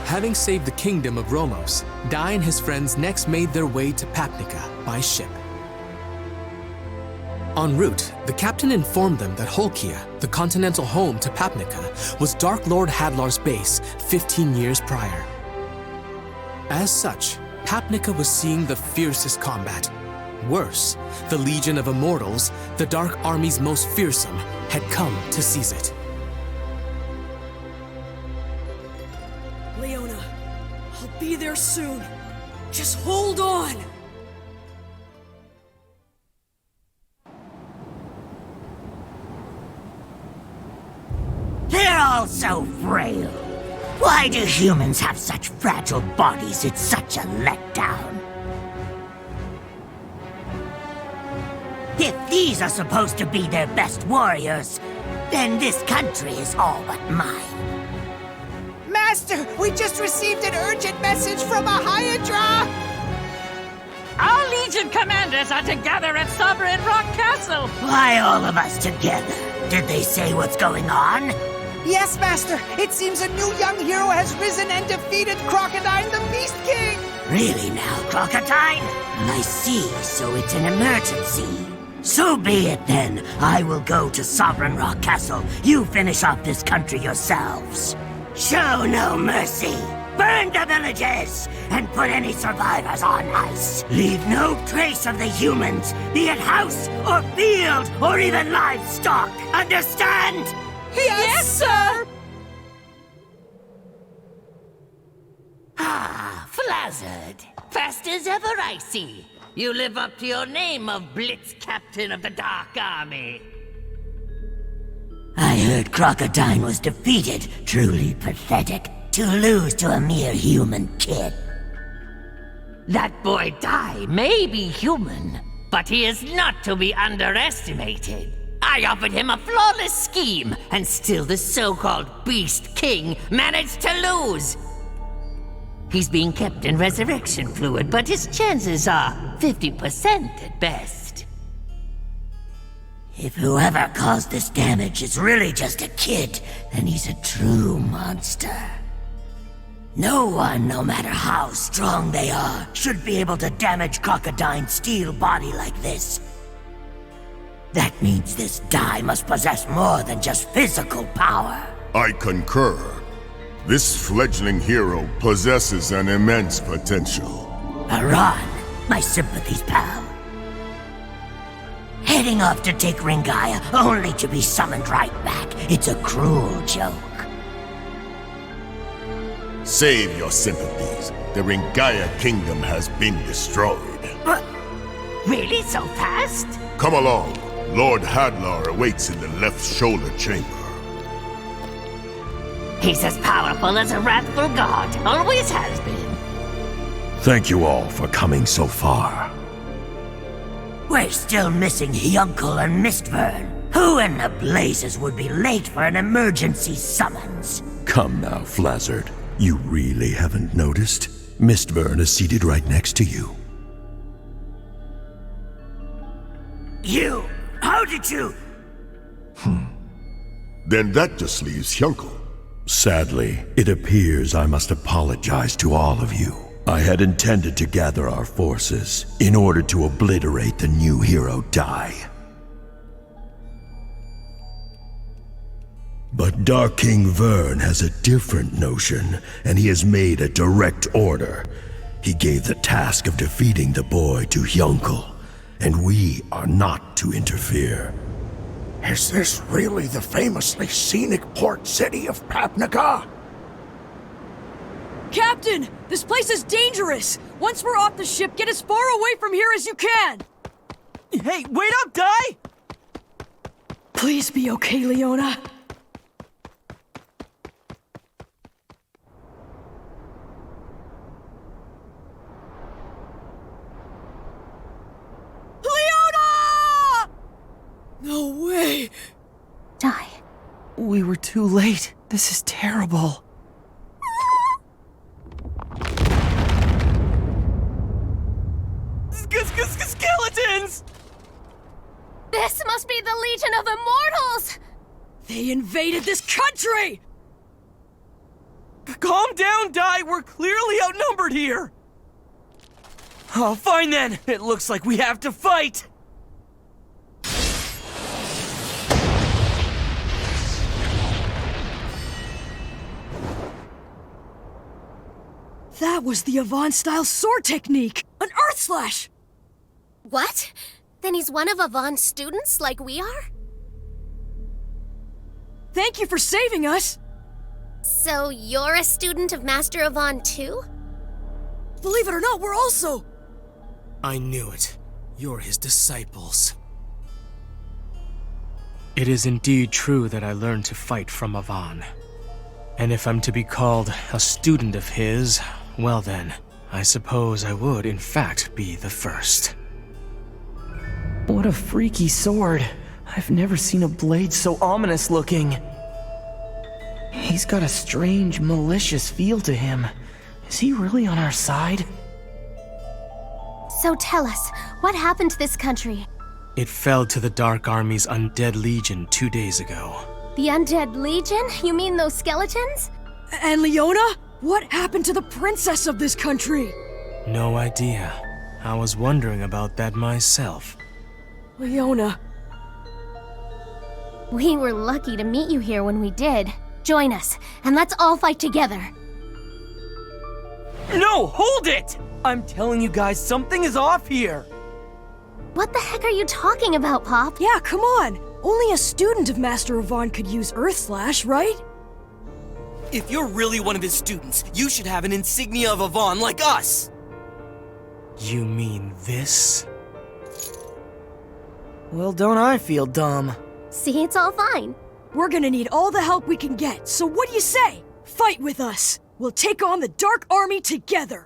Having saved the kingdom of Romos, Dai and his friends next made their way to Papnica by ship. En route, the captain informed them that Holkia, the continental home to Papnica, was Dark Lord Hadlar's base 15 years prior. As such, Papnica was seeing the fiercest combat. Worse, the Legion of Immortals, the Dark Army's most fearsome, had come to seize it. Leona, I'll be there soon. Just hold on! They're all so frail. Why do humans have such fragile bodies? It's such a letdown. If these are supposed to be their best warriors, then this country is all but mine. Master, we just received an urgent message from a Hydra! Our Legion commanders are together at Sovereign Rock Castle! Why all of us together? Did they say what's going on? Yes, Master! It seems a new young hero has risen and defeated Crocodile the Beast King! Really now, Crocodile? I see, so it's an emergency. So be it then. I will go to Sovereign Rock Castle. You finish off this country yourselves. Show no mercy. Burn the villages and put any survivors on ice. Leave no trace of the humans, be it house or field or even livestock. Understand? Yes, sir! Ah, Flazzard. Fast as ever, I see. You live up to your name of Blitz Captain of the Dark Army. I heard Crocodile was defeated. Truly pathetic. To lose to a mere human kid. That boy Dai may be human, but he is not to be underestimated. I offered him a flawless scheme, and still the so-called Beast King managed to lose. He's being kept in resurrection fluid, but his chances are 50% at best. If whoever caused this damage is really just a kid, then he's a true monster. No one, no matter how strong they are, should be able to damage Crocodile's steel body like this. That means this Dai must possess more than just physical power. I concur. This fledgling hero possesses an immense potential. Aran, my sympathies, pal. Heading off to take Ringaya, only to be summoned right back. It's a cruel joke. Save your sympathies. The Ringaya kingdom has been destroyed. What? Really so fast? Come along. Lord Hadlar awaits in the left shoulder chamber. He's as powerful as a wrathful god, always has been. Thank you all for coming so far. We're still missing Hyunckel and Mistvern. Who in the blazes would be late for an emergency summons? Come now, Flazzard. You really haven't noticed? Mistvern is seated right next to you. You? How did you? Then that just leaves Hyunckel. Sadly, it appears I must apologize to all of you. I had intended to gather our forces in order to obliterate the new hero Dai. But Dark King Vern has a different notion, and he has made a direct order. He gave the task of defeating the boy to Hyunckel, and we are not to interfere. Is this really the famously scenic port city of Papnica? Captain! This place is dangerous! Once we're off the ship, get as far away from here as you can! Hey, wait up, Dai! Please be okay, Leona. Leona! No way! Dai. We were too late. This is terrible. Skeletons! This must be the Legion of Immortals! They invaded this country! Calm down, Dai. We're clearly outnumbered here. Oh, fine then. It looks like we have to fight. That was the Avant-style sword technique! An Earth Slash! What? Then he's one of Avon's students like we are? Thank you for saving us! So you're a student of Master Avon too? Believe it or not, we're also... I knew it. You're his disciples. It is indeed true that I learned to fight from Avon. And if I'm to be called a student of his, well then, I suppose I would in fact be the first. What a freaky sword. I've never seen a blade so ominous looking. He's got a strange, malicious feel to him. Is he really on our side? So tell us, what happened to this country? It fell to the Dark Army's undead legion 2 days ago. The Undead Legion? You mean those skeletons? And Leona? What happened to the princess of this country? No idea. I was wondering about that myself. Leona. We were lucky to meet you here when we did. Join us, and let's all fight together. No, hold it! I'm telling you guys, something is off here. What the heck are you talking about, Pop? Yeah, come on! Only a student of Master Avon could use Earth Slash, right? If you're really one of his students, you should have an insignia of Avon like us! You mean this? Well, don't I feel dumb? See, it's all fine. We're gonna need all the help we can get, so what do you say? Fight with us! We'll take on the Dark Army together!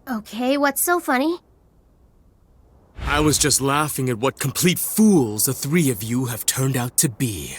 Okay, what's so funny? I was just laughing at what complete fools the three of you have turned out to be.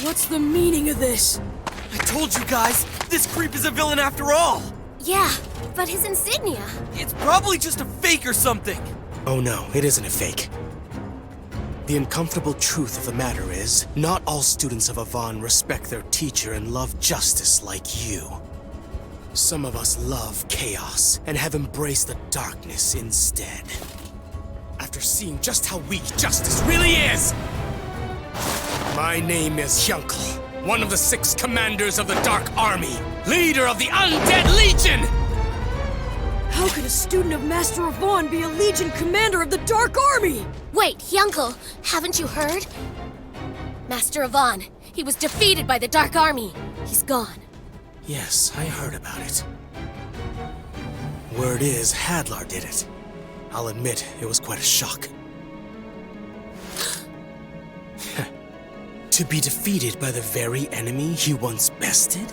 What's the meaning of this? I told you guys, this creep is a villain after all! Yeah, but his insignia... It's probably just a fake or something! Oh no, it isn't a fake. The uncomfortable truth of the matter is, not all students of Avon respect their teacher and love justice like you. Some of us love chaos and have embraced the darkness instead. After seeing just how weak justice really is! My name is Hyunckel, one of the 6 commanders of the Dark Army, leader of the Undead Legion! How could a student of Master Avon be a Legion commander of the Dark Army? Wait, Hyunckel, haven't you heard? Master Avon, he was defeated by the Dark Army. He's gone. Yes, I heard about it. Word is, Hadlar did it. I'll admit, it was quite a shock. To be defeated by the very enemy he once bested?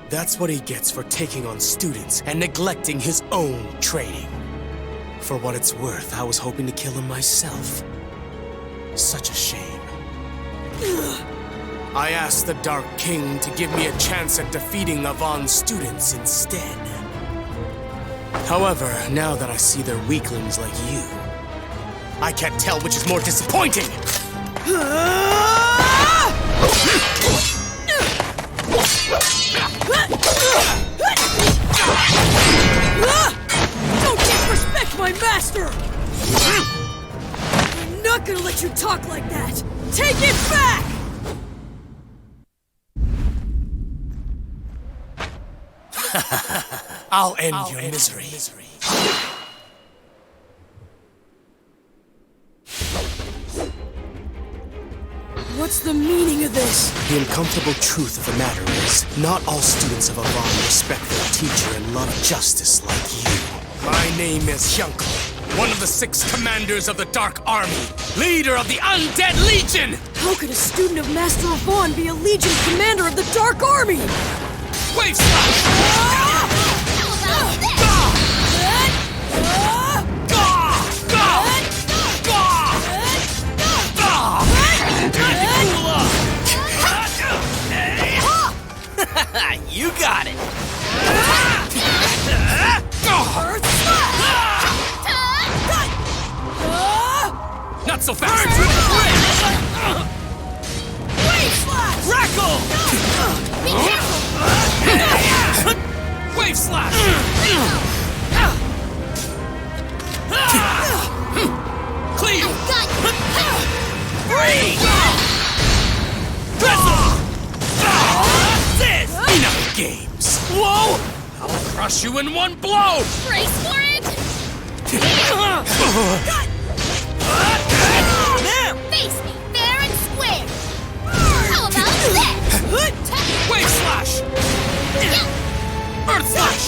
That's what he gets for taking on students and neglecting his own training. For what it's worth, I was hoping to kill him myself. Such a shame. I asked the Dark King to give me a chance at defeating Avon's students instead. However, now that I see they're weaklings like you, I can't tell which is more disappointing! Don't disrespect my master! I'm not gonna let you talk like that! Take it back! I'll end your misery. What's the meaning of this? The uncomfortable truth of the matter is, not all students of Avon respect their teacher and love justice like you. My name is Hyunckel, one of the 6 commanders of the Dark Army, leader of the Undead Legion! How could a student of Master Avon be a Legion commander of the Dark Army? Wave slash! You got it! Not so fast! Wave slash! Crackle! Be careful! Wave slash! Cleave! I've got you! Free! This! Enough games! Whoa! I'll crush you in one blow! Brace for it! Face me fair and square! How about this? Wave slash! Earth slash!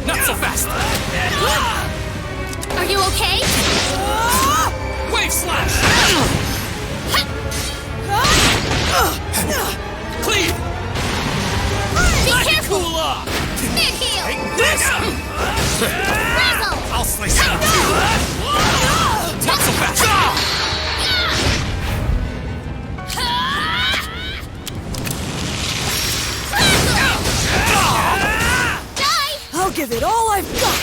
Not so fast! Are you okay? Wave slash! Cleave! Be careful! Cool off! Mid-heel! Take this! Razzle! I'll slice you in two! Not so fast! Die! I'll give it all I've got!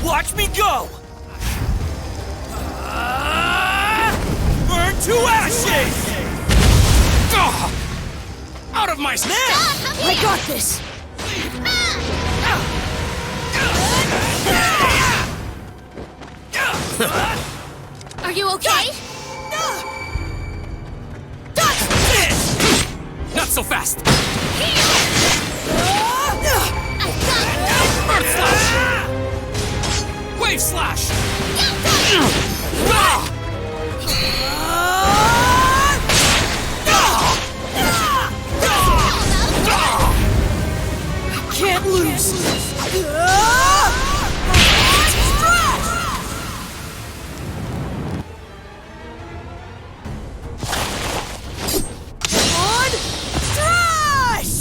Watch me go! Burn to ashes! Out of my snare! I got this! Are you okay? Not so fast! I've got Earth slash! Wave slash! Can't lose! On Strash!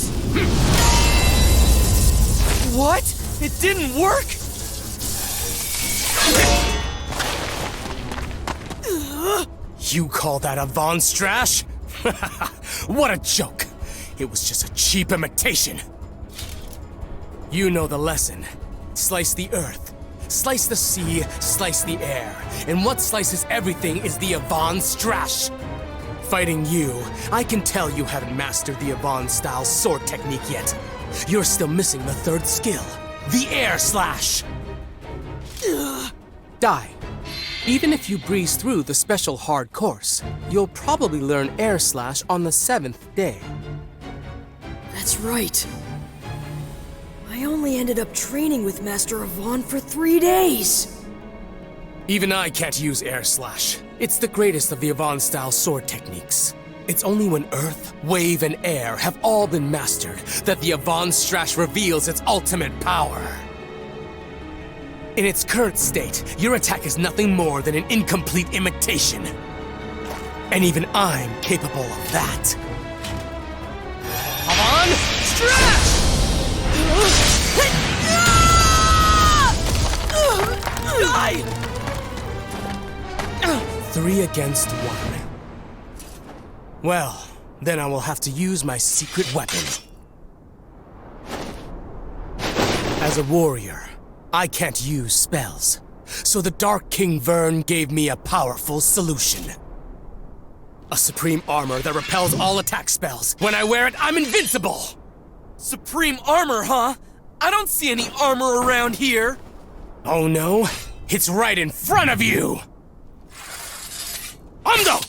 What? It didn't work? You call that a Von Strash? What a joke! It was just a cheap imitation. You know the lesson. Slice the earth, slice the sea, slice the air. And what slices everything is the Avon Strash. Fighting you, I can tell you haven't mastered the Avon-style sword technique yet. You're still missing the 3rd skill, the air slash. Die. Even if you breeze through the special hard course, you'll probably learn air slash on the 7th day. That's right. I only ended up training with Master Avon for 3 days. Even I can't use air slash. It's the greatest of the Avon-style sword techniques. It's only when earth, wave, and air have all been mastered that the Avon Strash reveals its ultimate power. In its current state, your attack is nothing more than an incomplete imitation. And even I'm capable of that. Avon Strash! Die! 3 against 1. Well, then I will have to use my secret weapon. As a warrior, I can't use spells, so the Dark King Vern gave me a powerful solution. A supreme armor that repels all attack spells. When I wear it, I'm invincible! Supreme armor, huh? I don't see any armor around here. Oh no, it's right in front of you! Amdo!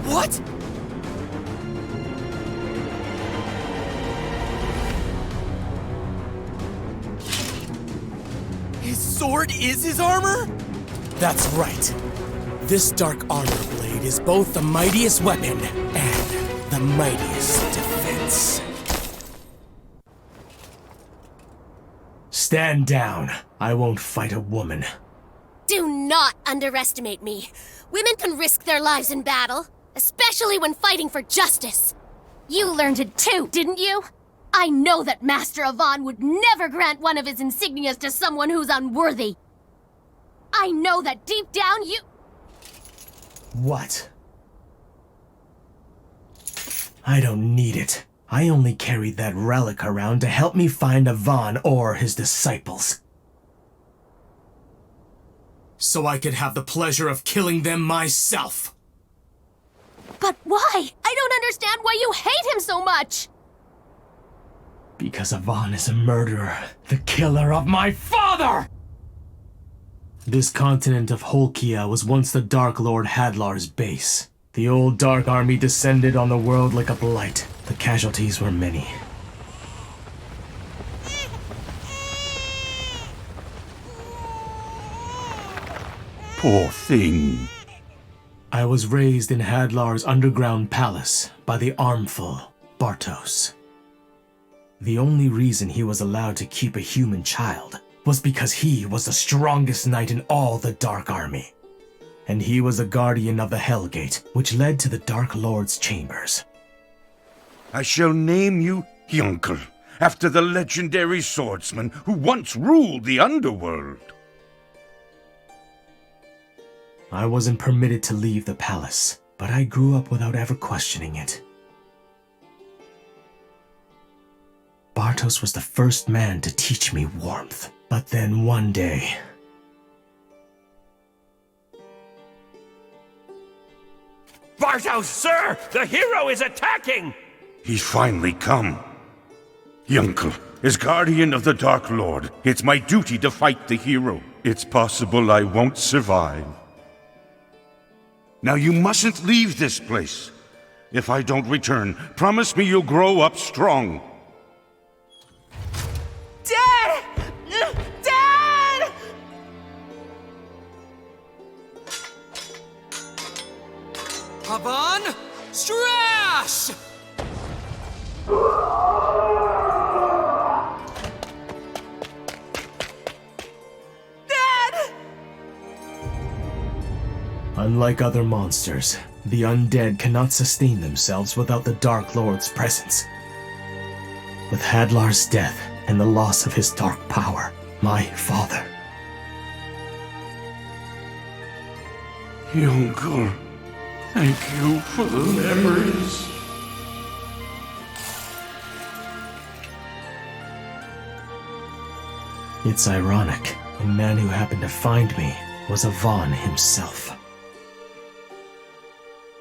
What? His sword is his armor? That's right. This dark armor blade is both the mightiest weapon and the mightiest defense. Stand down. I won't fight a woman. Do not underestimate me. Women can risk their lives in battle, especially when fighting for justice. You learned it too, didn't you? I know that Master Avon would never grant one of his insignias to someone who's unworthy. I know that deep down you... What? I don't need it. I only carried that relic around to help me find Avon or his disciples. So I could have the pleasure of killing them myself. But why? I don't understand why you hate him so much! Because Avon is a murderer, the killer of my father! This continent of Holkia was once the Dark Lord Hadlar's base. The old Dark Army descended on the world like a blight. The casualties were many. Poor thing. I was raised in Hadlar's underground palace by the armful Bartos. The only reason he was allowed to keep a human child was because he was the strongest knight in all the Dark Army. And he was a guardian of the Hellgate, which led to the Dark Lord's chambers. I shall name you Hyunckel, after the legendary swordsman who once ruled the underworld. I wasn't permitted to leave the palace, but I grew up without ever questioning it. Bartos was the first man to teach me warmth, but then one day... Bartos, sir! The hero is attacking! He's finally come. Hyunckel, as guardian of the Dark Lord, it's my duty to fight the hero. It's possible I won't survive. Now you mustn't leave this place. If I don't return, promise me you'll grow up strong. Dad! Dad! Avon! Strash! Dad! Unlike other monsters, the undead cannot sustain themselves without the Dark Lord's presence. With Hadlar's death and the loss of his dark power, my father... Hyunckel, thank you for the memories. It's ironic. The man who happened to find me was Avon himself.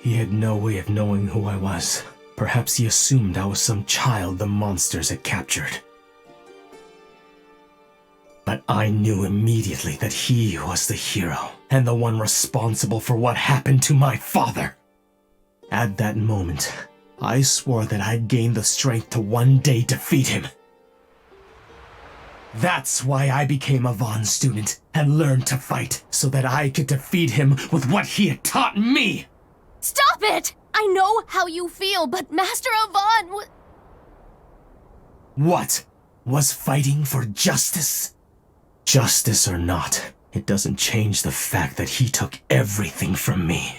He had no way of knowing who I was. Perhaps he assumed I was some child the monsters had captured. But I knew immediately that he was the hero, and the one responsible for what happened to my father. At that moment, I swore that I'd gain the strength to one day defeat him. That's why I became a Von student and learned to fight, so that I could defeat him with what he had taught me! Stop it! I know how you feel, but Master Avon What? Was fighting for justice? Justice or not, it doesn't change the fact that he took everything from me.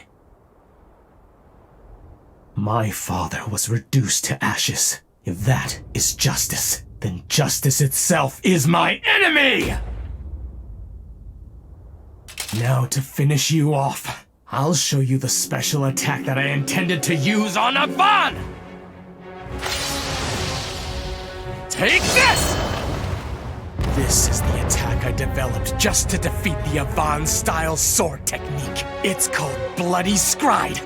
My father was reduced to ashes. If that is justice, then justice itself is my enemy! Now to finish you off, I'll show you the special attack that I intended to use on Avon! Take this! This is the attack I developed just to defeat the Avon-style sword technique. It's called Bloody Scride.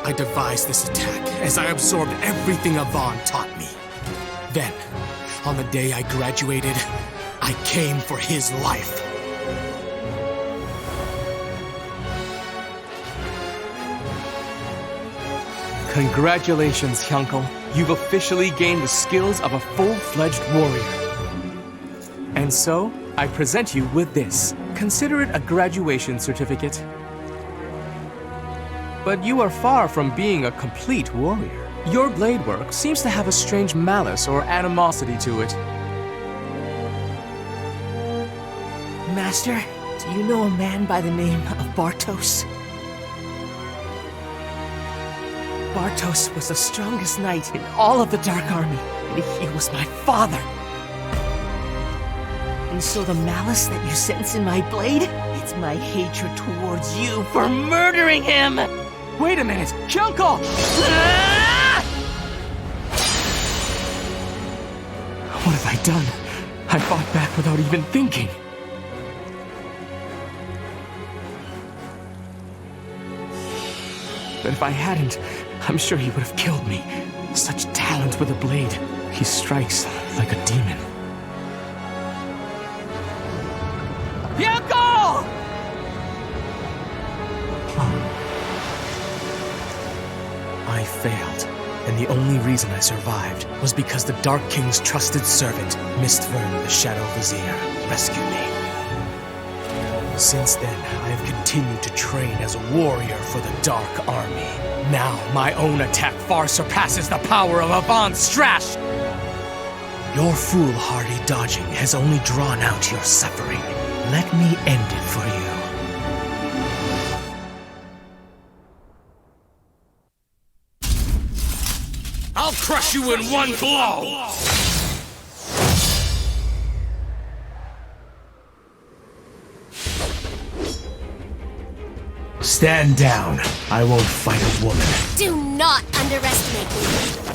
I devised this attack as I absorbed everything Avon taught me. Then, on the day I graduated, I came for his life. Congratulations, Hyunckel. You've officially gained the skills of a full-fledged warrior. And so, I present you with this. Consider it a graduation certificate. But you are far from being a complete warrior. Your blade work seems to have a strange malice or animosity to it. Master, do you know a man by the name of Bartos? Bartos was the strongest knight in all of the Dark Army, and he was my father. And so the malice that you sense in my blade, it's my hatred towards you for murdering him! Wait a minute! Hyunckel! What have I done? I fought back without even thinking. But if I hadn't, I'm sure he would have killed me. Such talent with a blade. He strikes like a demon. Hyunckel! I failed, and the only reason I survived was because the Dark King's trusted servant, Mistvern the Shadow Vizier, rescued me. Since then, I have continued to train as a warrior for the Dark Army. Now, my own attack far surpasses the power of Avon Strash! Your foolhardy dodging has only drawn out your suffering. Let me end it for you. I'll crush you in one blow! Stand down. I won't fight a woman. Do not underestimate me.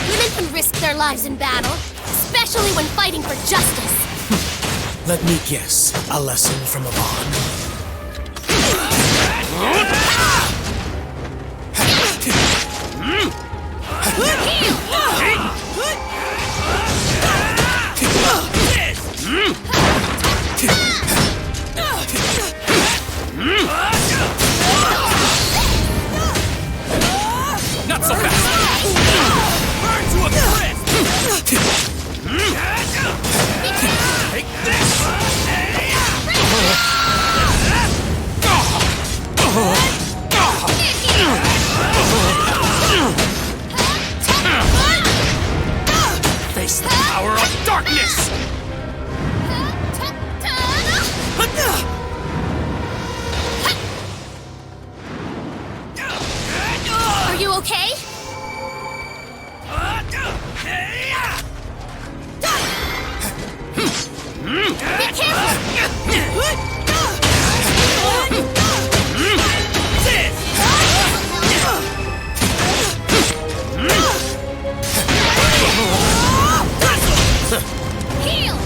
Women can risk their lives in battle, especially when fighting for justice. Let me guess. A lesson from Avon. Not so fast! Burn to a crisp! Take this! Face the power of darkness! Are you okay? Be careful! Heal!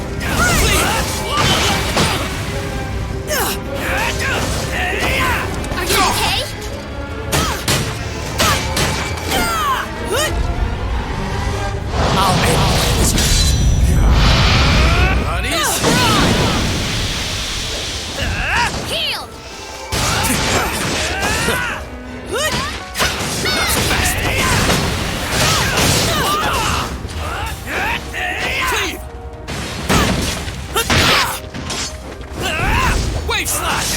Are you okay? I'll end this. Buddies? Heal! Not so fast. Cleave! Wave slash!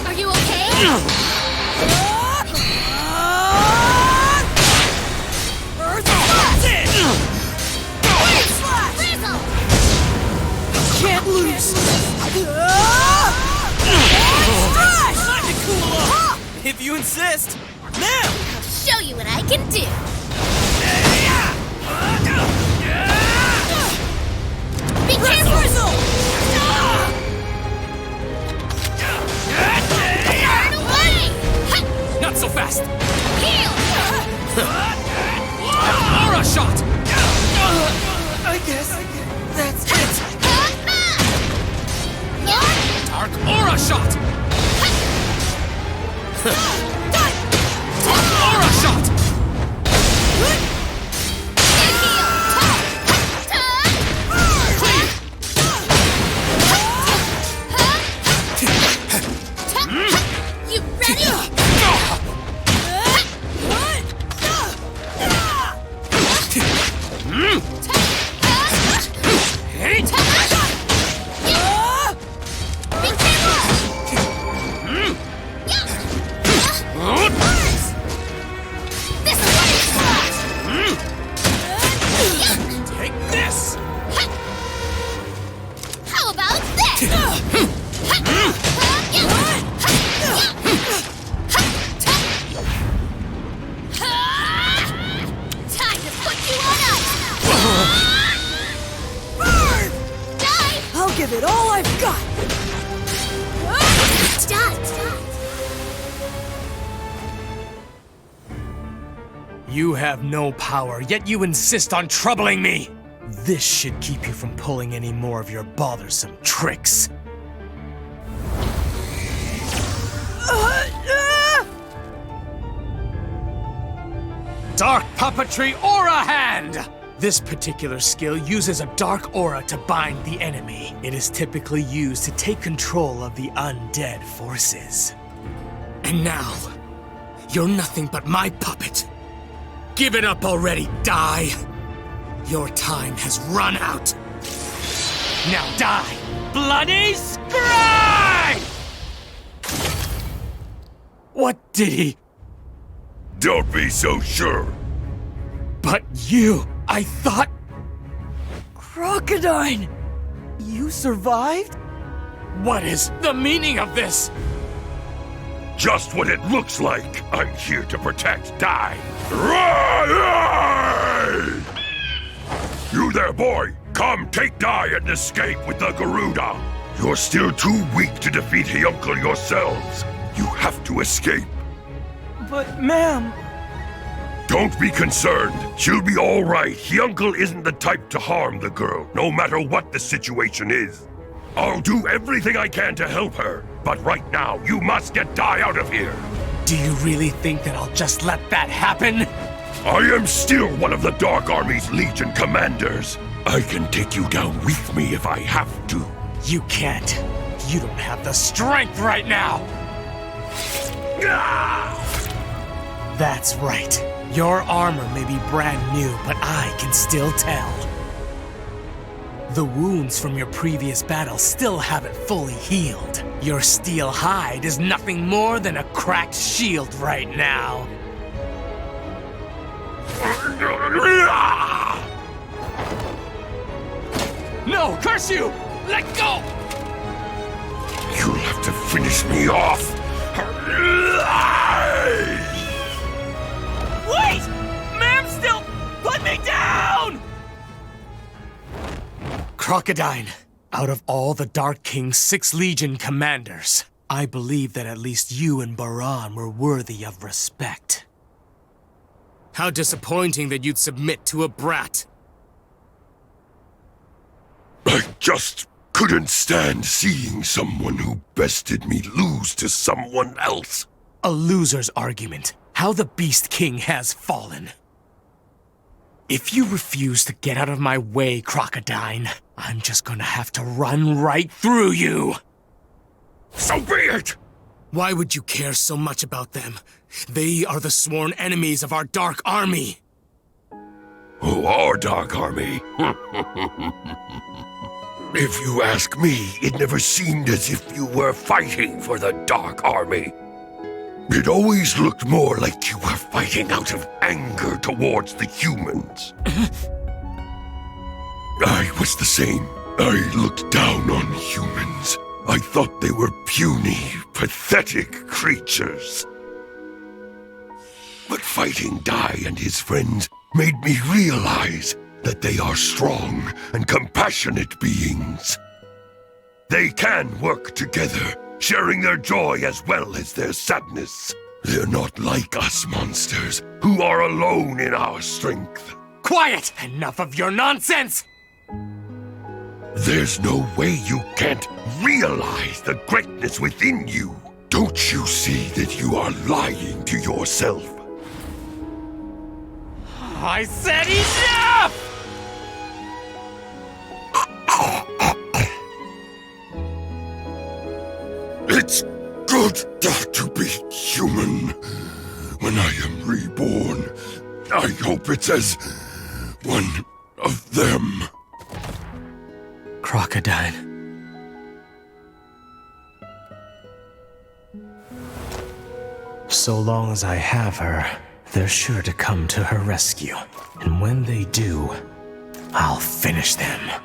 Are you okay? Earth Frizzle! can't lose! Strash! Time to cool off! If you insist. Now! I'll show you what I can do! Be careful! Turn away! Not so fast! Heal! Aura shot! I guess that's it. Dark aura shot! Dark aura shot! You ready? Take this! How about this? Time to put you on ice! Die! I'll give it all I've got! Done! You have no power, yet you insist on troubling me! This should keep you from pulling any more of your bothersome tricks. Dark Puppetry Aura Hand! This particular skill uses a dark aura to bind the enemy. It is typically used to take control of the undead forces. And now, you're nothing but my puppet. Give it up already, die! Your time has run out. Now die! Bloody Scribe! What did he... Don't be so sure. But you, I thought... Crocodile! You survived? What is the meaning of this? Just what it looks like. I'm here to protect Dai. You there, boy! Come take Dai and escape with the Garuda! You're still too weak to defeat Hyunckel yourselves. You have to escape. But, ma'am... Don't be concerned. She'll be all right. Hyunckel isn't the type to harm the girl, no matter what the situation is. I'll do everything I can to help her, but right now, you must get Dai out of here. Do you really think that I'll just let that happen? I am still one of the Dark Army's Legion commanders. I can take you down with me if I have to. You can't. You don't have the strength right now! That's right. Your armor may be brand new, but I can still tell. The wounds from your previous battle still haven't fully healed. Your steel hide is nothing more than a cracked shield right now. No, curse you! Let go! You'll have to finish me off. Wait! Ma'am, still... Put me down! Crocodile, out of all the Dark King's 6 Legion commanders, I believe that at least you and Baran were worthy of respect. How disappointing that you'd submit to a brat. I just couldn't stand seeing someone who bested me lose to someone else. A loser's argument. How the Beast King has fallen. If you refuse to get out of my way, Crocodile, I'm just gonna have to run right through you. So be it! Why would you care so much about them? They are the sworn enemies of our Dark Army. Oh, our Dark Army? If you ask me, it never seemed as if you were fighting for the Dark Army. It always looked more like you were fighting out of anger towards the humans. I was the same. I looked down on humans. I thought they were puny, pathetic creatures. But fighting Dai and his friends made me realize that they are strong and compassionate beings. They can work together, sharing their joy as well as their sadness. They're not like us monsters, who are alone in our strength. Quiet! Enough of your nonsense! There's no way you can't realize the greatness within you. Don't you see that you are lying to yourself? I said enough! It's good to be human. When I am reborn, I hope it's as one of them. Crocodile. So long as I have her, they're sure to come to her rescue. And when they do, I'll finish them.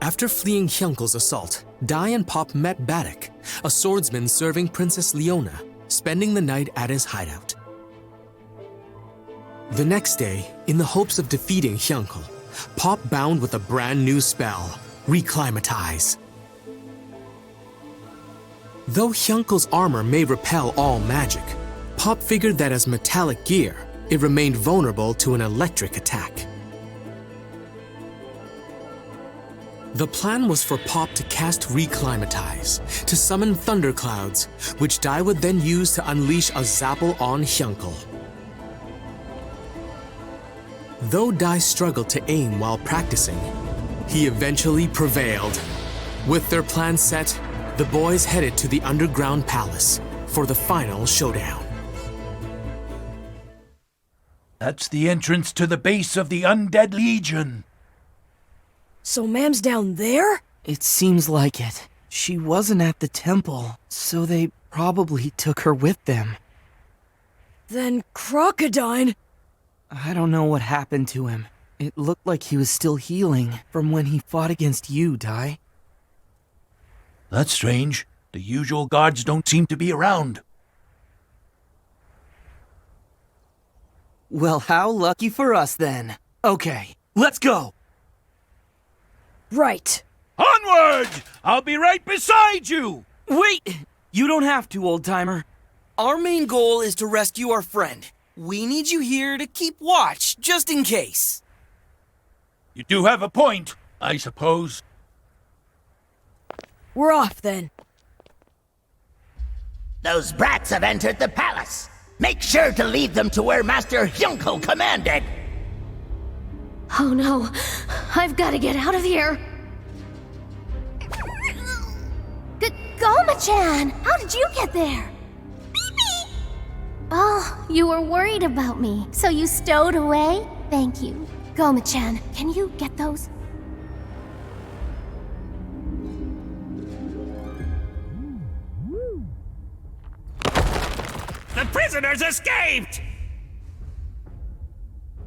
After fleeing Hyunckel's assault, Dai and Pop met Baddock, a swordsman serving Princess Leona, spending the night at his hideout. The next day, in the hopes of defeating Hyunckel, Pop bound with a brand new spell, Reclimatize. Though Hyunckel's armor may repel all magic, Pop figured that as metallic gear, it remained vulnerable to an electric attack. The plan was for Pop to cast Reclimatize, to summon thunderclouds, which Dai would then use to unleash a Zapple on Hyunckel. Though Dai struggled to aim while practicing, he eventually prevailed. With their plan set, the boys headed to the underground palace for the final showdown. That's the entrance to the base of the Undead Legion. So Mam's down there? It seems like it. She wasn't at the temple, so they probably took her with them. Then Crocodile... I don't know what happened to him. It looked like he was still healing from when he fought against you, Dai. That's strange. The usual guards don't seem to be around. Well, how lucky for us then. Okay, let's go! Right. Onward! I'll be right beside you! Wait! You don't have to, old-timer. Our main goal is to rescue our friend. We need you here to keep watch, just in case. You do have a point, I suppose. We're off then. Those brats have entered the palace. Make sure to lead them to where Master Hyunckel commanded. Oh no, I've got to get out of here. Goma-chan, how did you get there? Oh, you were worried about me, so you stowed away? Thank you. Goma-chan, can you get those? The prisoners escaped!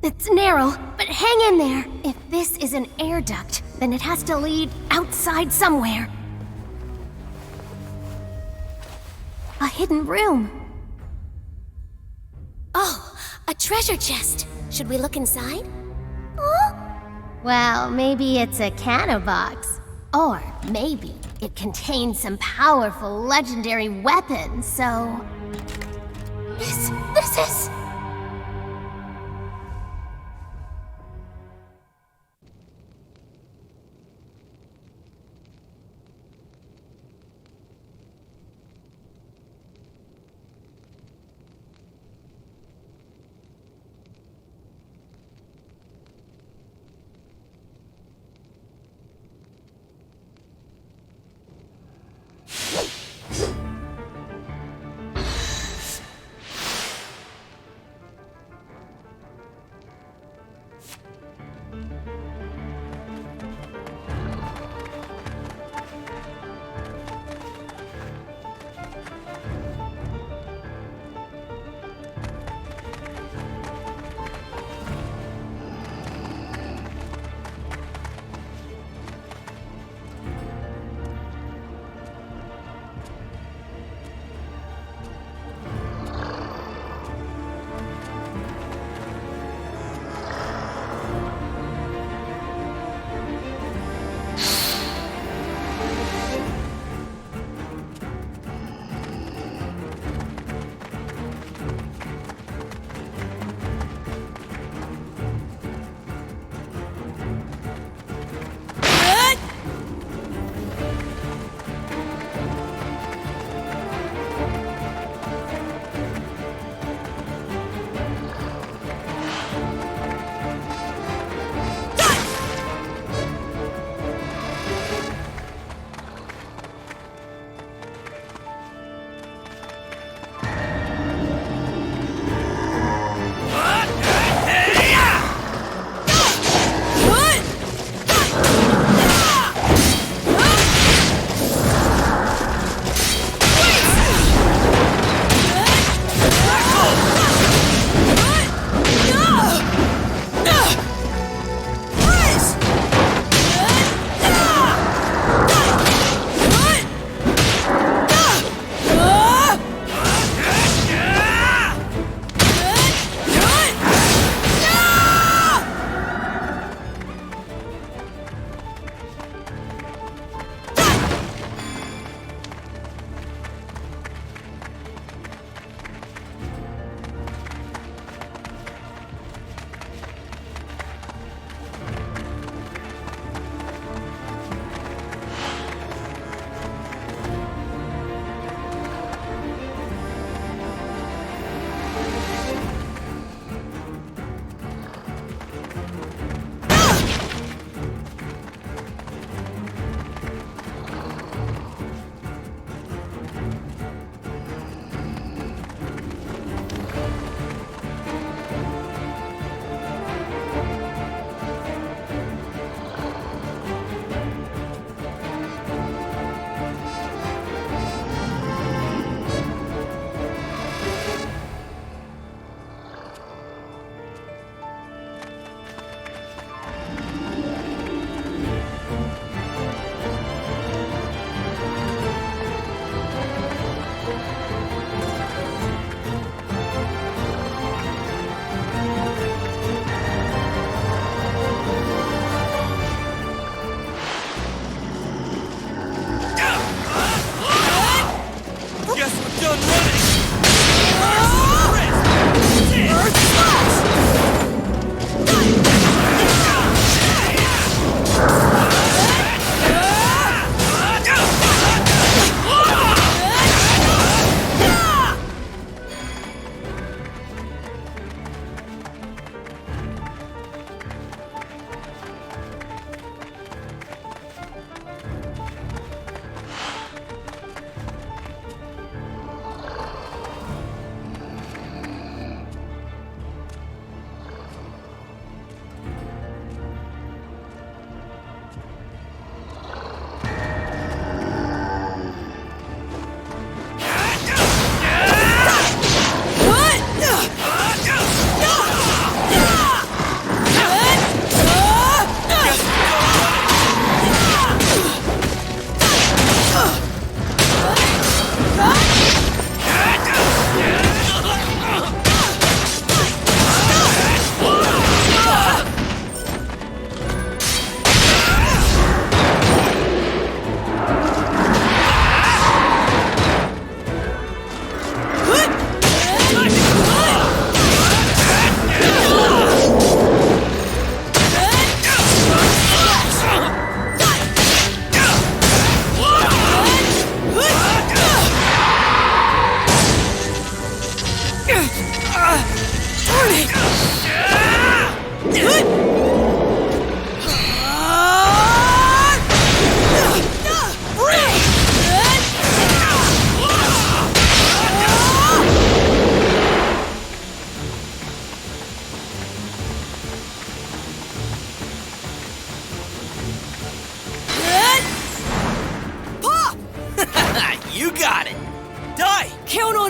It's narrow, but hang in there. If this is an air duct, then it has to lead outside somewhere. A hidden room. Oh, a treasure chest. Should we look inside? Huh? Well, maybe it's a canna box. Or maybe it contains some powerful legendary weapons, so... This is...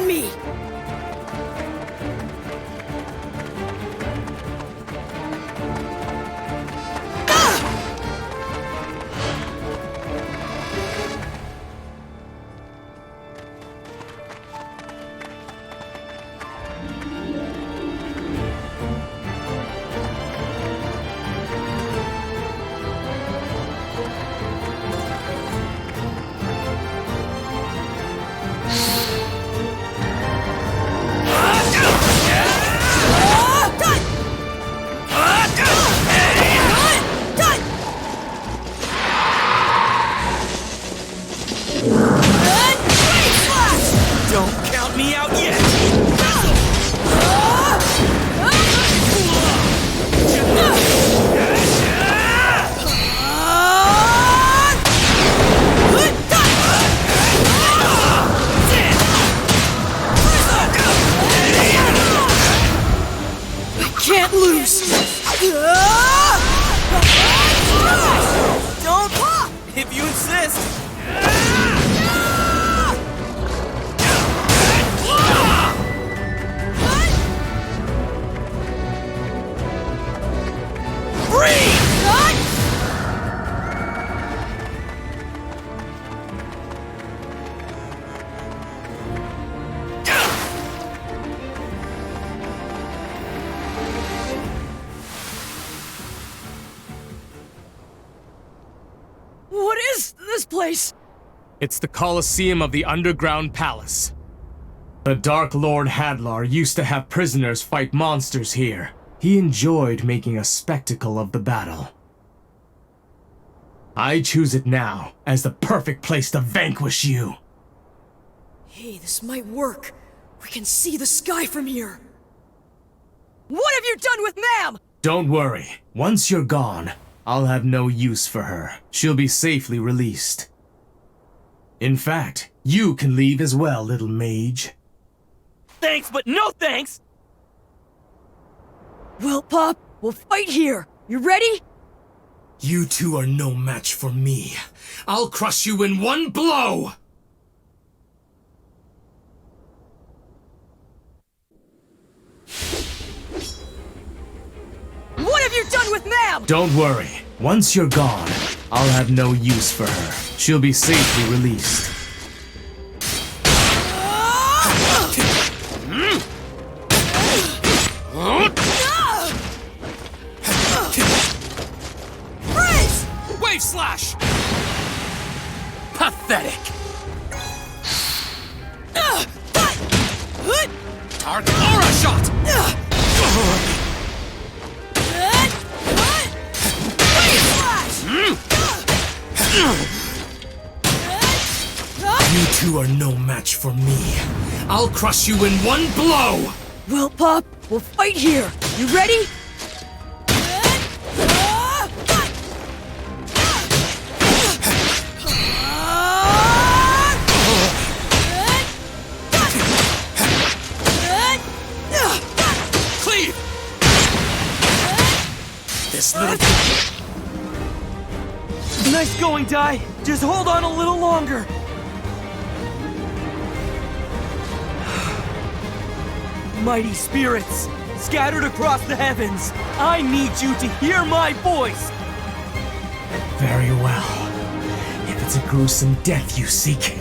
me! Don't pop! If you insist! What is this place? It's the Colosseum of the Underground Palace. The Dark Lord Hadlar used to have prisoners fight monsters here. He enjoyed making a spectacle of the battle. I choose it now as the perfect place to vanquish you. Hey, this might work. We can see the sky from here. What have you done with Ma'am? Don't worry. Once you're gone, I'll have no use for her. She'll be safely released. In fact, you can leave as well, little mage. Thanks, but no thanks! Well, Pop, we'll fight here. You ready? You two are no match for me. I'll crush you in one blow! What have you done with Ma'am? Don't worry. Once you're gone, I'll have no use for her. She'll be safely released. Freeze! Wave slash! Pathetic! Target aura shot! You two are no match for me. I'll crush you in one blow! Well, Pop, we'll fight here. You ready? Cleave! This little... Nice going, Dai. Just hold on a little longer. Mighty spirits, scattered across the heavens, I need you to hear my voice. Very well. If it's a gruesome death you seek,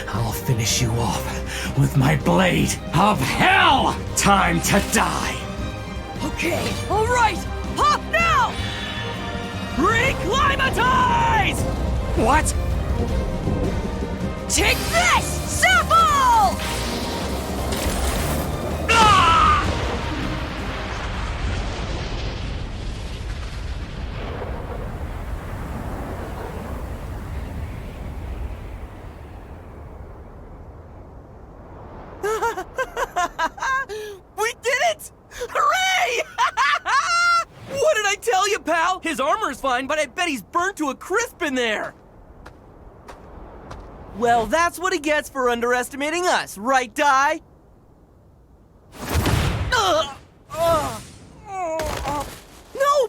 I'll finish you off with my blade of hell! Time to die! Okay, all right! Pop now! Reclimatize! What? Take this! Zapple! We did it! Hooray! What did I tell you, pal? His armor's fine, but I bet he's burnt to a crisp in there. Well, that's what he gets for underestimating us, right, Dai? No,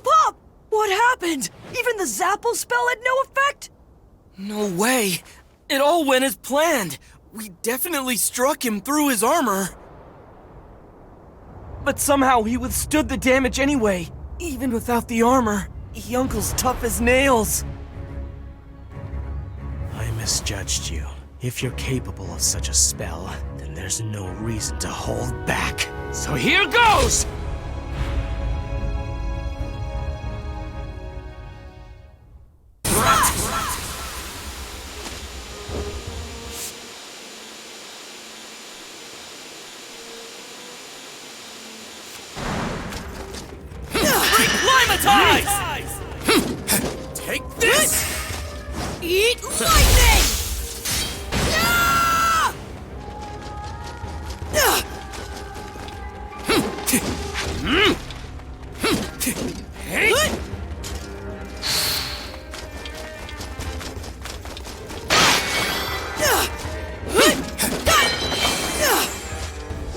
Pop! What happened? Even the Zapple spell had no effect? No way. It all went as planned. We definitely struck him through his armor. But somehow he withstood the damage anyway, even without the armor. Hyunckel's tough as nails. I misjudged you. If you're capable of such a spell, then there's no reason to hold back. So here goes! Take this! Eat lightning!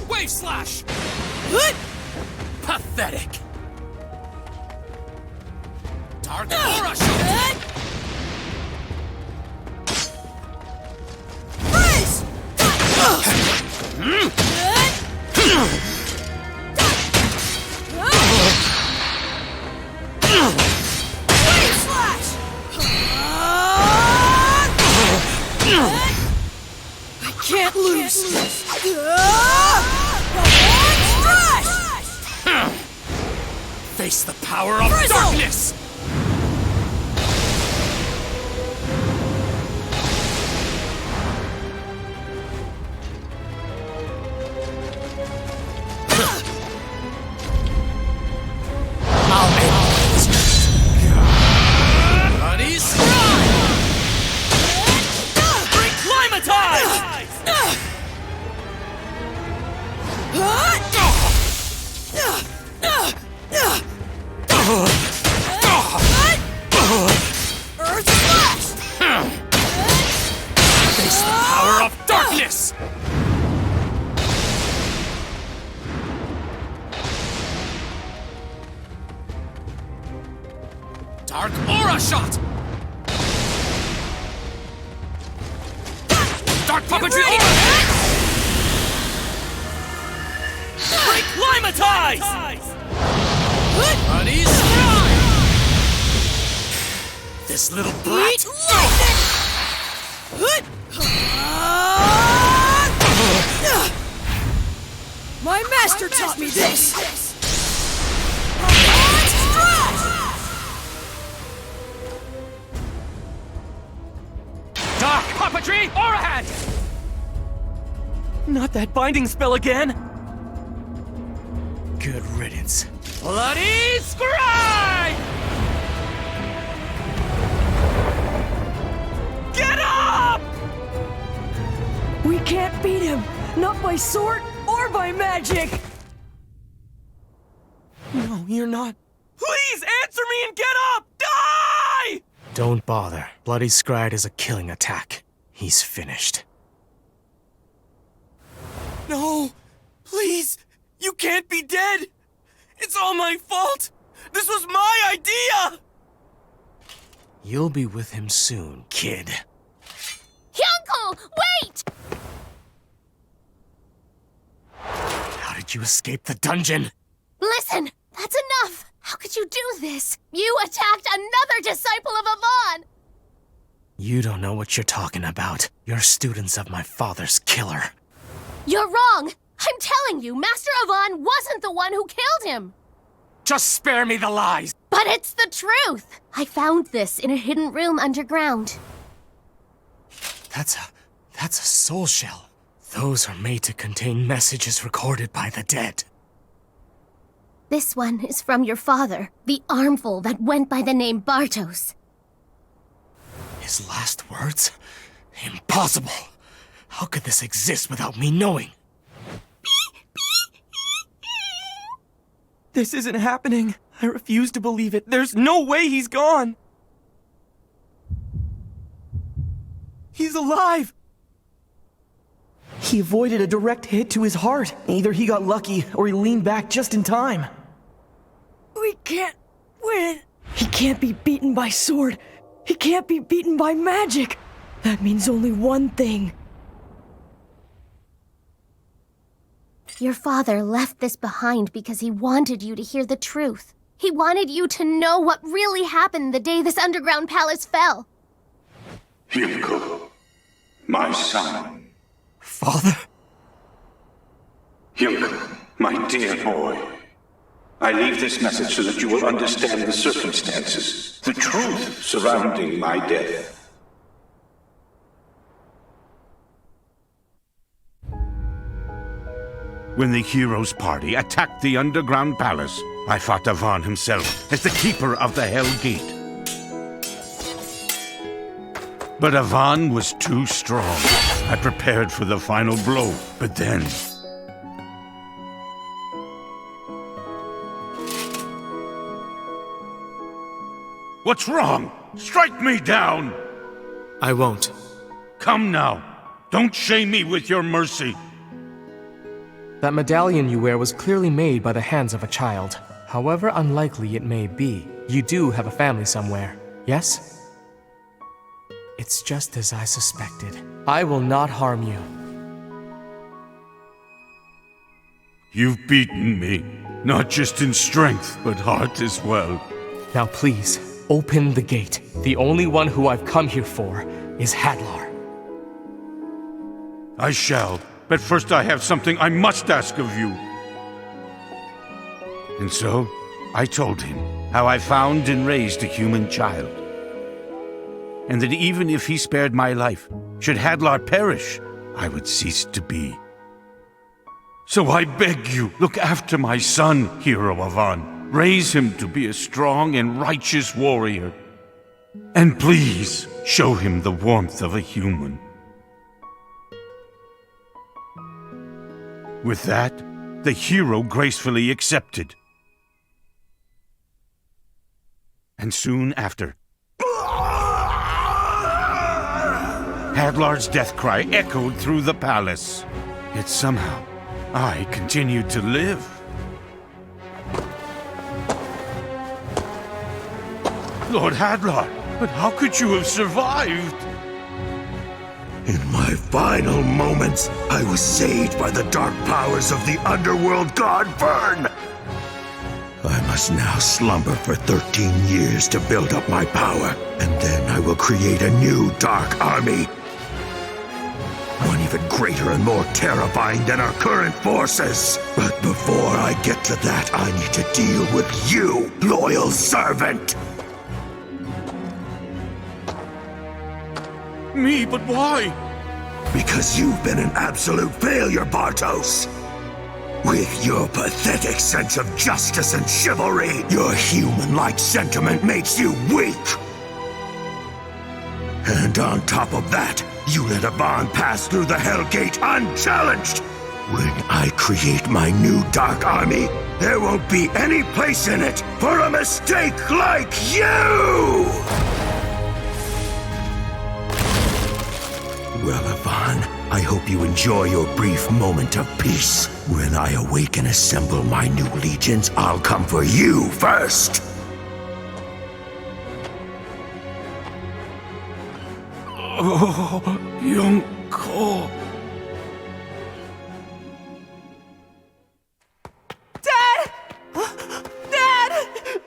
Wave slash! Pathetic! Dark Aura Shot! Freeze! Wave slash! I can't lose! Strash! Face the power of darkness! Earth slash! Face the power of darkness! Dark Aura Shot! Dark Puppetry Overhead! Break Climatize! Buddies, this little brat! My master taught me this! Dark Puppetry Overhead! Not that binding spell again! Good riddance. Bloody Scribe! Get up! We can't beat him! Not by sword or by magic! No, you're not. Please answer me and get up! Die! Don't bother. Bloody Scribe is a killing attack. He's finished. No! Please! You can't be dead! It's all my fault! This was my idea! You'll be with him soon, kid. Hyunckel, wait! How did you escape the dungeon? Listen, that's enough! How could you do this? You attacked another disciple of Avon! You don't know what you're talking about. You're students of my father's killer. You're wrong! I'm telling you, Master Avon wasn't the one who killed him! Just spare me the lies! But it's the truth! I found this in a hidden room underground. That's a soul shell. Those are made to contain messages recorded by the dead. This one is from your father, the armful that went by the name Bartos. His last words? Impossible! How could this exist without me knowing? This isn't happening. I refuse to believe it. There's no way he's gone. He's alive! He avoided a direct hit to his heart. Either he got lucky, or he leaned back just in time. We can't win! He can't be beaten by sword. He can't be beaten by magic. That means only one thing. Your father left this behind because he wanted you to hear the truth. He wanted you to know what really happened the day this underground palace fell. Hyunckel, my son. Father? Hyunckel, my dear boy. I leave this message so that you will understand the circumstances, the truth surrounding my death. When the heroes' party attacked the underground palace, I fought Avon himself as the keeper of the Hell Gate. But Avon was too strong. I prepared for the final blow, but then... What's wrong? Strike me down! I won't. Come now. Don't shame me with your mercy. That medallion you wear was clearly made by the hands of a child. However unlikely it may be, you do have a family somewhere, yes? It's just as I suspected. I will not harm you. You've beaten me, not just in strength, but heart as well. Now please, open the gate. The only one who I've come here for is Hadlar. I shall, but first I have something I must ask of you. And so, I told him how I found and raised a human child. And that even if he spared my life, should Hadlar perish, I would cease to be. So I beg you, look after my son, Hero Avon. Raise him to be a strong and righteous warrior. And please, show him the warmth of a human. With that, the hero gracefully accepted. And soon after, Hadlar's death cry echoed through the palace. Yet somehow, I continued to live. Lord Hadlar, but how could you have survived? In my final moments, I was saved by the dark powers of the underworld god Vern. I must now slumber for 13 years to build up my power, and then I will create a new dark army. One even greater and more terrifying than our current forces. But before I get to that, I need to deal with you, loyal servant. Me, but why? Because you've been an absolute failure, Bartos. With your pathetic sense of justice and chivalry, your human-like sentiment makes you weak. And on top of that, you let Avon pass through the Hell Gate unchallenged. When I create my new Dark Army, there won't be any place in it for a mistake like you! Well, Avon, I hope you enjoy your brief moment of peace. When I awake and assemble my new legions, I'll come for you first! Oh, Hyunckel. Dad! Dad!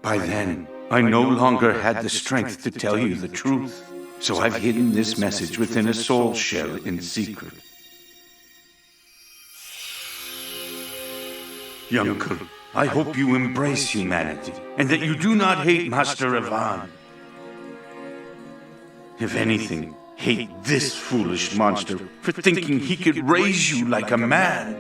By then, I no longer had the strength to tell you the truth. So I've hidden this message within a soul shell in secret. Hyunckel, I hope you embrace humanity, and that you do not hate Master Avon. If anything, hate this foolish monster for thinking he could raise you like a man.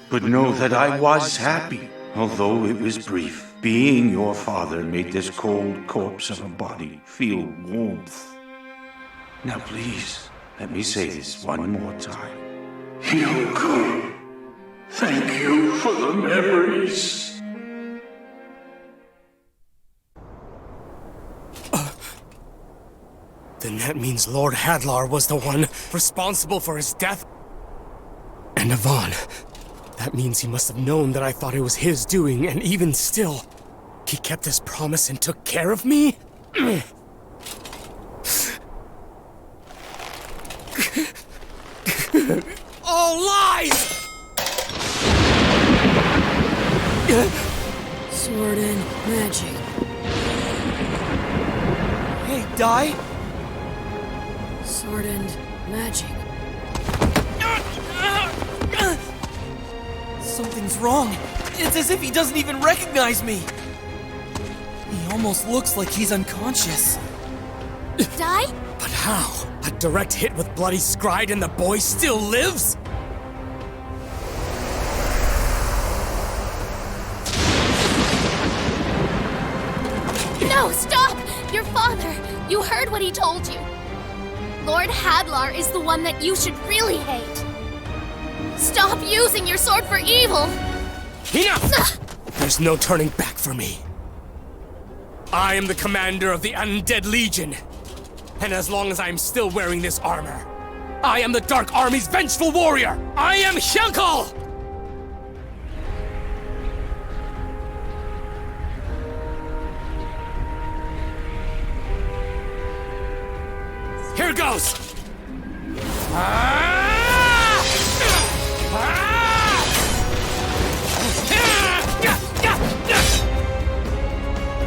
But know that I was happy, although it was brief. Being your father made this cold corpse of a body feel warmth. Now please, let me say this one more time. Hyunckel, thank you for the memories. Then that means Lord Hadlar was the one responsible for his death? And Avon. That means he must have known that I thought it was his doing, and even still, he kept his promise and took care of me? Oh all lies! Sword and magic. Hey, Dai! Sword and magic. Something's wrong. It's as if he doesn't even recognize me. He almost looks like he's unconscious. Die? But how? A direct hit with Bloody Scride and the boy still lives? No, stop! Your father! You heard what he told you. Lord Hadlar is the one that you should really hate. Stop using your sword for evil! Enough! There's no turning back for me. I am the commander of the Undead Legion. And as long as I am still wearing this armor, I am the Dark Army's vengeful warrior! I am Hyunckel! Here goes!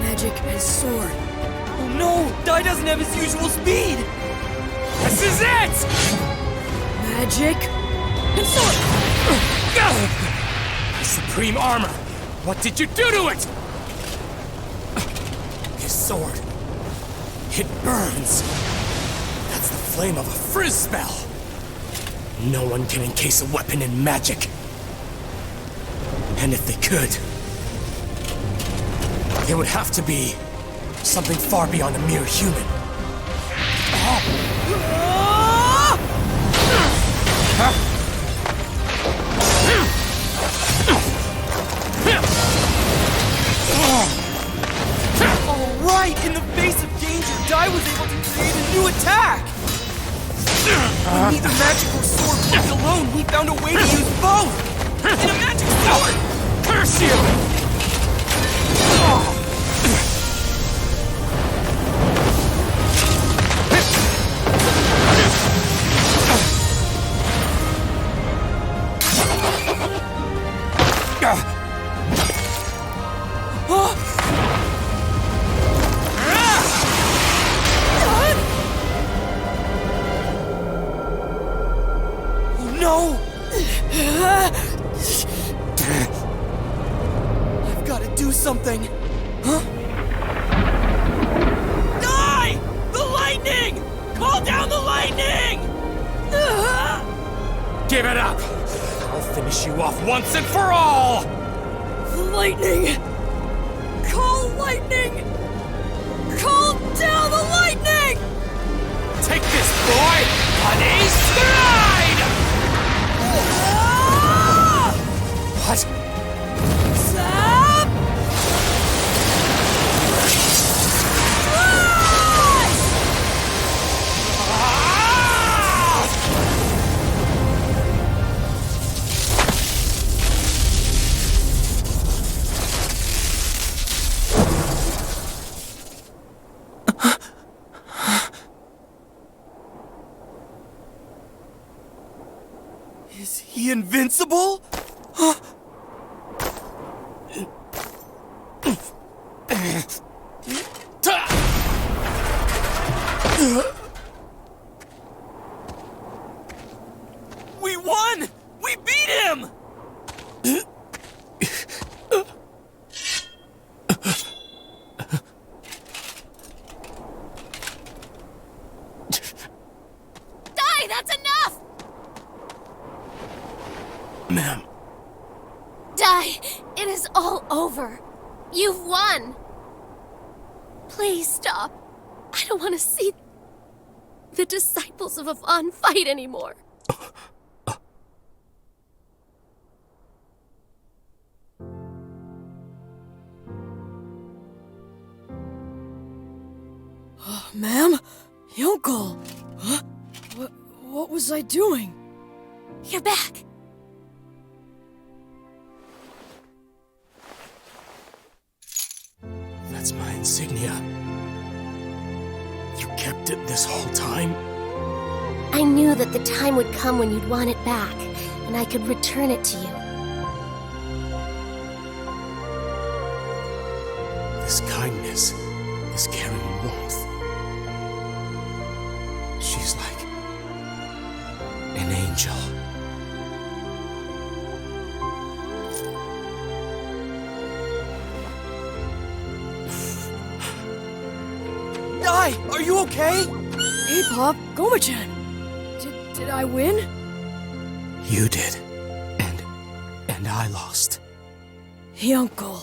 Magic and sword. Oh no! Dai doesn't have his usual speed! This is it! Magic and sword! Supreme armor! What did you do to it? His sword. It burns. That's the flame of a frizz spell. No one can encase a weapon in magic. And if they could, it would have to be something far beyond a mere human. All right! In the face of danger, Dai was able to create a new attack! When neither magic or sword worked alone, he found a way to use both! And a magic sword! Curse you! No! I've got to do something. Huh? Die! The lightning! Call down the lightning! Give it up! I'll finish you off once and for all! Lightning! Call lightning! Call down the lightning! Take this, boy! On a stride! What? Zap! Is he invincible? We won! We beat him! Die! That's enough! Ma'am. Die! It is all over. You've won. Please stop. I don't want to see the disciples of Avon fight anymore. Ma'am? Hyunckel! Huh? What was I doing? You're back. That's my insignia. You kept it this whole time? I knew that the time would come when you'd want it back. and I could return it to you. This kindness, this caring warmth. She's like an angel. Dai, are you okay? Hey, Pop, Goma-chan. Did I win? You did. And I lost. Hyunckel.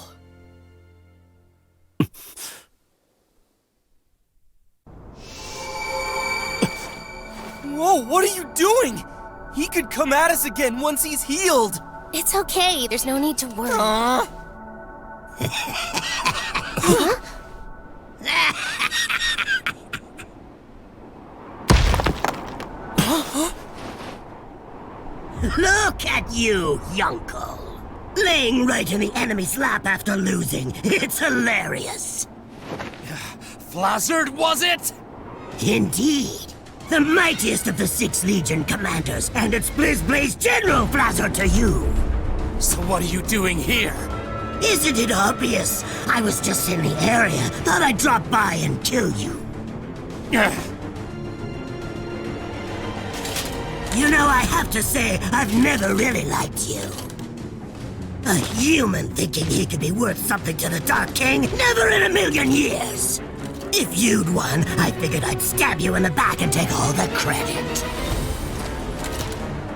Whoa, what are you doing? He could come at us again once he's healed. It's okay, there's no need to worry. Look at you, Hyunckel. Laying right in the enemy's lap after losing. It's hilarious. Flazzard, was it? Indeed. The mightiest of the 6 Legion commanders, and it's Blaze General Flazzard to you. So what are you doing here? Isn't it obvious? I was just in the area. Thought I'd drop by and kill you. You know, I have to say, I've never really liked you. A human thinking he could be worth something to the Dark King? Never in a million years! If you'd won, I figured I'd stab you in the back and take all the credit.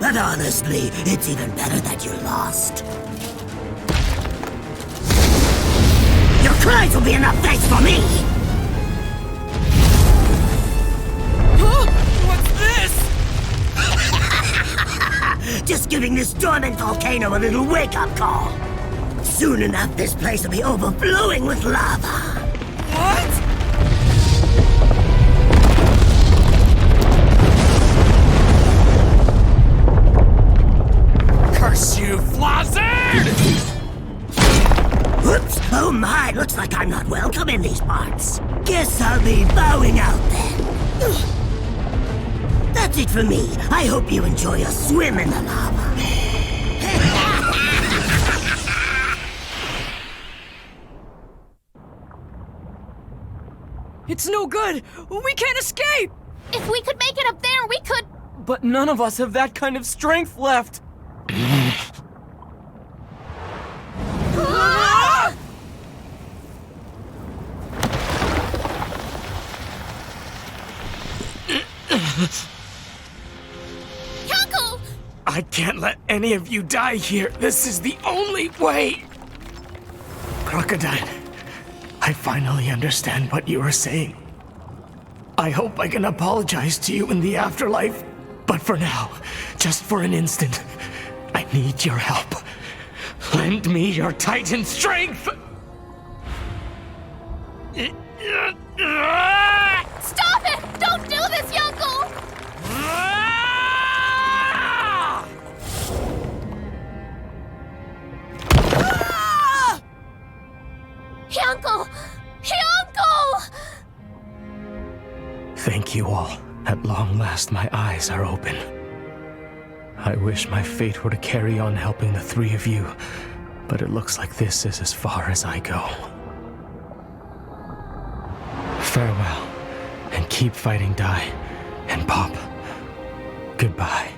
But honestly, it's even better that you lost. Your cries will be enough thanks for me! Huh? What's this? Just giving this dormant volcano a little wake-up call. Soon enough, this place will be overflowing with lava. What? Curse you, Flazzard! Whoops! Oh my, looks like I'm not welcome in these parts. Guess I'll be bowing out then. That's it for me. I hope you enjoy a swim in the lava. It's no good! We can't escape! If we could make it up there, we could... But none of us have that kind of strength left. Hyunckel! I can't let any of you die here. This is the only way. Crocodile, I finally understand what you are saying. I hope I can apologize to you in the afterlife. But for now, just for an instant, I need your help. Lend me your Titan strength! Stop it! Don't do this, Hyunckel! Hyunckel! Hyunckel! Thank you all. At long last, my eyes are open. I wish my fate were to carry on helping the 3 of you, but it looks like this is as far as I go. Farewell, and keep fighting Dai and Pop. Goodbye.